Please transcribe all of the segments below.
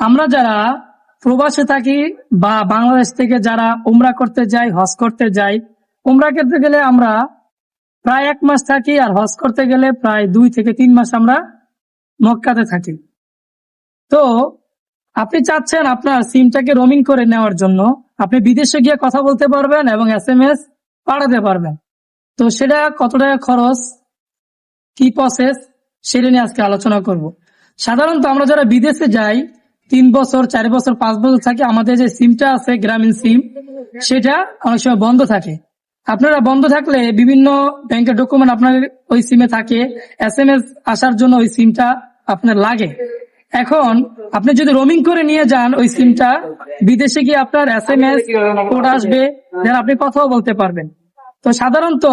আমরা যারা প্রবাসে থাকি বা বাংলাদেশ থেকে যারা উমরা করতে যাই, হজ করতে যাই, উমরা করতে গেলে আমরা প্রায় 1 মাস থাকি, আর হজ করতে গেলে প্রায় 2 থেকে 3 মাস আমরা মক্কাতে থাকি। তো আপনি চাচ্ছেন আপনার সিমটাকে রোমিং করে নেওয়ার জন্য, আপনি বিদেশে গিয়ে কথা বলতে পারবেন এবং SMS পাঠাতে পারবেন। তো সেটা কত টাকা খরচ, কি প্রসেস, সেটা নিয়ে আজকে আলোচনা করব। সাধারণত আমরা যারা বিদেশে যাই 3 বছর 4 বছর 5 বছর থাকি, আমাদের যে সিমটা আছে গ্রামীণ সিম, সেটা অনেক সময় বন্ধ থাকে। আপনারা বন্ধ থাকলে বিভিন্ন ব্যাংকের ডকুমেন্ট আপনার ওই সিমে থাকে, SMS আসার জন্য ওই সিমটা আপনার লাগে। এখন আপনি যদি রোমিং করে নিয়ে যান ওই সিমটা, বিদেশে গিয়ে আপনার SMS কোড আসবে, যেন আপনি কথাও বলতে পারবেন। তো সাধারণত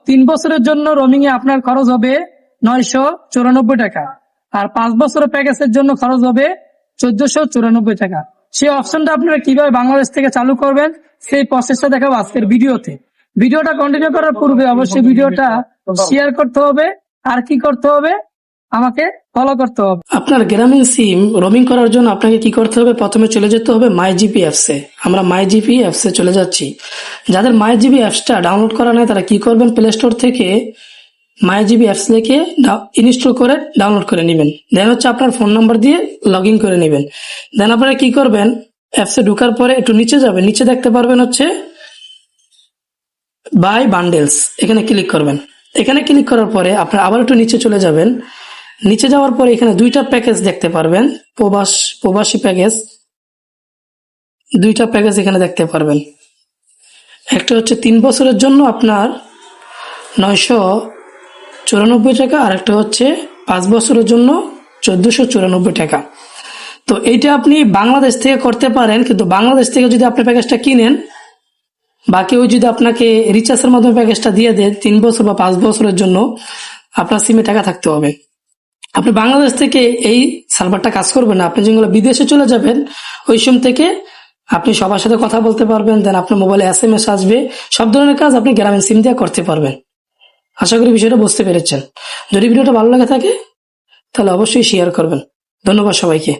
3 বছরের জন্য রোমিং এ আপনার খরচ হবে 994 টাকা, আর 5 বছরের প্যাকেজের জন্য খরচ হবে 1494 টাকা। সেই অপশনটা আপনারা কিভাবে বাংলাদেশ থেকে চালু করবেন সেই প্রসেসটা দেখাবো আজকের ভিডিওতে। ভিডিওটা কন্টিনিউ করার পূর্বে অবশ্যই ভিডিওটা শেয়ার করতে হবে, আর কি করতে হবে, আমাকে ফলো করতে হবে। আপনার গ্রামীণ সিম রোমিং করার জন্য আপনাকে কি করতে হবে, প্রথমে চলে যেতে হবে মাই জিপি অ্যাপসে। আমরা মাই জিপি অ্যাপসে চলে যাচ্ছি। যাদের মাই জিপি অ্যাপসটা ডাউনলোড করা নাই তারা কি করবেন, প্লে স্টোর থেকে মাই জিপি অ্যাপস লিখে ইনস্টল করে ডাউনলোড করে নেবেন। দেন হচ্ছে আপনার ফোন নাম্বার দিয়ে লগ ইন করে নেবেন। দেন আপনারা কি করবেন, অ্যাপসে ঢোকার পরে একটু নিচে যাবেন, নিচে দেখতে পারবেন হচ্ছে বাই বান্ডেলস, এখানে ক্লিক করবেন। এখানে ক্লিক করার পরে আপনারা আবার একটু নিচে চলে যাবেন। নিচে যাওয়ার পরে এখানে 2টা প্যাকেজ দেখতে পারবেন, প্রবাসী প্যাকেজ। 2টা প্যাকেজ এখানে দেখতে পারবেন। একটা হচ্ছে 3 বছরের জন্য আপনার 994 টাকা, আর একটা হচ্ছে 5 বছরের জন্য 1494 টাকা। তো এইটা আপনি বাংলাদেশ থেকে করতে পারেন, কিন্তু বাংলাদেশ থেকে যদি আপনি প্যাকেজটা কিনেন বা কেউ যদি আপনাকে রিচার্জের মাধ্যমে প্যাকেজটা দিয়ে দেয় 3 বছর বা 5 বছরের জন্য, আপনার সিমে টাকা থাকতে হবে। আপনি বাংলাদেশ থেকে এই সার্ভারটা কাজ করবে না। আপনি যেগুলো বিদেশে চলে যাবেন ওই সিম থেকে আপনি সবার সাথে কথা বলতে পারবেন, দেন আপনার মোবাইলে SMS আসবে। সব ধরনের কাজ আপনি গ্রামীণ সিম দিয়ে করতে পারবেন। আশা করি বিষয়টা বুঝতে পেরেছেন। যদি ভিডিওটা ভালো লাগে থাকে তাহলে অবশ্যই শেয়ার করবেন। ধন্যবাদ সবাইকে।